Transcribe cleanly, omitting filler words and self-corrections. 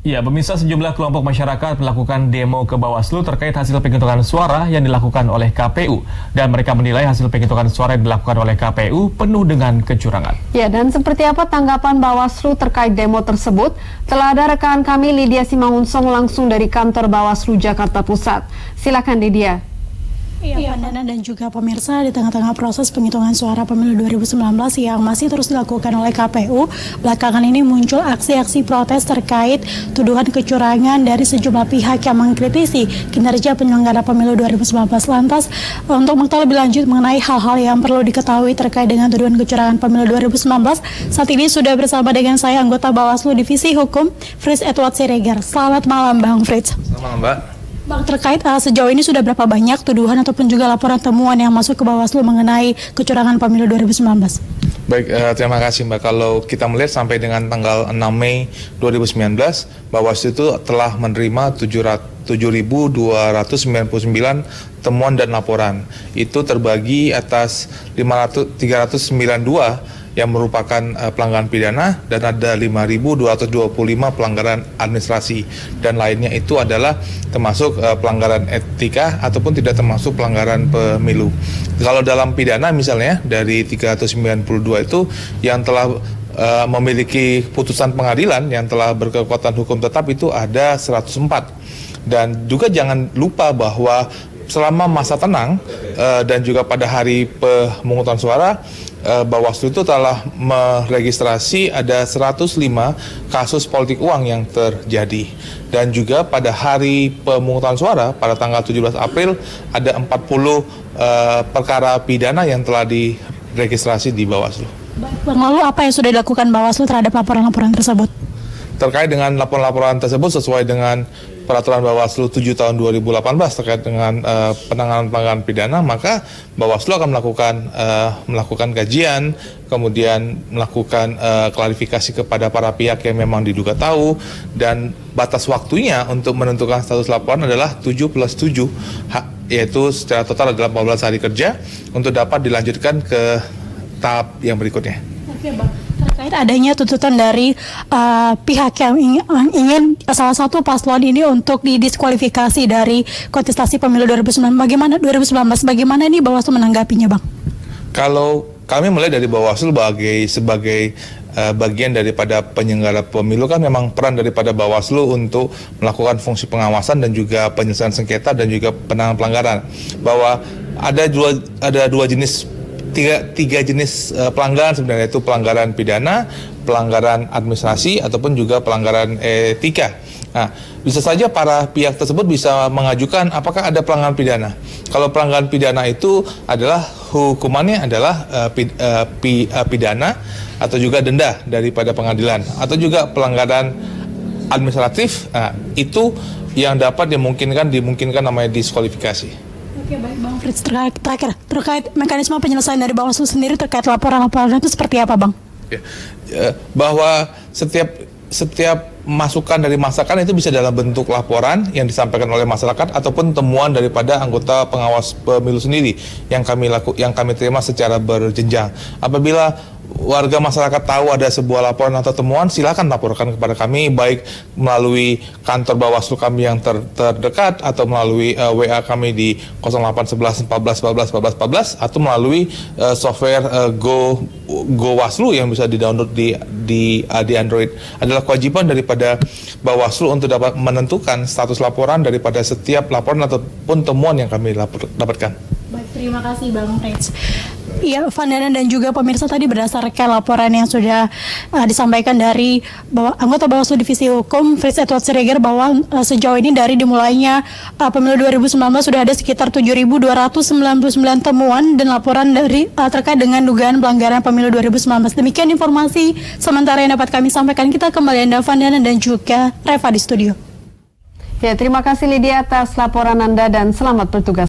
Ya, pemirsa, sejumlah kelompok masyarakat melakukan demo ke Bawaslu terkait hasil penghitungan suara yang dilakukan oleh KPU. Dan mereka menilai hasil penghitungan suara yang dilakukan oleh KPU penuh dengan kecurangan. Ya, dan seperti apa tanggapan Bawaslu terkait demo tersebut? Telah ada rekan kami Lydia Simangunsong langsung dari kantor Bawaslu Jakarta Pusat. Silakan Lydia. Iya, Pandana dan juga pemirsa, di tengah-tengah proses penghitungan suara pemilu 2019 yang masih terus dilakukan oleh KPU, belakangan ini muncul aksi-aksi protes terkait tuduhan kecurangan dari sejumlah pihak yang mengkritisi kinerja penyelenggara pemilu 2019. Lantas, untuk mengetahui lebih lanjut mengenai hal-hal yang perlu diketahui terkait dengan tuduhan kecurangan pemilu 2019, saat ini sudah bersama dengan saya anggota Bawaslu Divisi Hukum, Fritz Edward Siregar. Selamat malam, Bang Fritz. Selamat malam, Mbak. Bang, terkait sejauh ini sudah berapa banyak tuduhan ataupun juga laporan temuan yang masuk ke Bawaslu mengenai kecurangan pemilu 2019? Baik, terima kasih Mbak. Kalau kita melihat sampai dengan tanggal 6 Mei 2019, Bawaslu itu telah menerima 7.299 temuan dan laporan. Itu terbagi atas 392 yang merupakan pelanggaran pidana dan ada 5.225 pelanggaran administrasi, dan lainnya itu adalah termasuk pelanggaran etika ataupun tidak termasuk pelanggaran pemilu. Kalau dalam pidana misalnya dari 392 itu yang telah memiliki putusan pengadilan yang telah berkekuatan hukum tetap itu ada 104. Dan juga jangan lupa bahwa selama masa tenang dan juga pada hari pemungutan suara, Bawaslu itu telah meregistrasi ada 105 kasus politik uang yang terjadi. Dan juga pada hari pemungutan suara pada tanggal 17 April ada 40 perkara pidana yang telah diregistrasi di Bawaslu. Bang, lalu apa yang sudah dilakukan Bawaslu terhadap laporan-laporan tersebut? Terkait dengan laporan-laporan tersebut sesuai dengan Peraturan Bawaslu 7 tahun 2018 terkait dengan penanganan pelanggaran pidana, maka Bawaslu akan melakukan kajian, kemudian melakukan klarifikasi kepada para pihak yang memang diduga tahu, dan batas waktunya untuk menentukan status laporan adalah 7+7, yaitu secara total adalah 14 hari kerja untuk dapat dilanjutkan ke tahap yang berikutnya. Oke, Bang. Terkait adanya tuntutan dari pihak yang ingin salah satu paslon ini untuk didiskualifikasi dari kontestasi pemilu 2019, bagaimana ini Bawaslu menanggapinya, Bang? Kalau kami mulai dari Bawaslu sebagai bagian daripada penyelenggara pemilu, kan memang peran daripada Bawaslu untuk melakukan fungsi pengawasan dan juga penyelesaian sengketa dan juga penanganan pelanggaran. Bahwa ada tiga jenis pelanggaran sebenarnya, itu pelanggaran pidana, pelanggaran administrasi, ataupun juga pelanggaran etika. Nah, bisa saja para pihak tersebut bisa mengajukan apakah ada pelanggaran pidana. Kalau pelanggaran pidana itu adalah hukumannya adalah pidana atau juga denda daripada pengadilan, atau juga pelanggaran administratif, itu yang dapat dimungkinkan namanya diskualifikasi. Oke, baik, Bang Fritz. Terakhir, terkait mekanisme penyelesaian dari Bawaslu sendiri terkait laporan-laporan itu seperti apa, Bang? Bahwa setiap masukan dari masyarakat itu bisa dalam bentuk laporan yang disampaikan oleh masyarakat ataupun temuan daripada anggota pengawas pemilu sendiri yang kami terima secara berjenjang. Apabila warga masyarakat tahu ada sebuah laporan atau temuan, silakan laporkan kepada kami, baik melalui kantor Bawaslu kami yang terdekat atau melalui WA kami di 0811 14 14 14 14 atau melalui software GoWaslu yang bisa di-download di Android. Adalah kewajiban daripada Bawaslu untuk dapat menentukan status laporan daripada setiap laporan ataupun temuan yang kami dapatkan. Baik, terima kasih Bang Fritz. Iya, Vandana dan juga pemirsa, tadi berdasarkan laporan yang sudah disampaikan dari anggota Bawaslu Divisi Hukum Fritz Edward Siregar, bahwa sejauh ini dari dimulainya pemilu 2019 sudah ada sekitar 7.299 temuan dan laporan terkait dengan dugaan pelanggaran pemilu 2019. Demikian informasi sementara yang dapat kami sampaikan. Kita kembali Anda, Vandana dan juga Reva di studio. Ya, terima kasih Lydia atas laporan Anda dan selamat bertugas.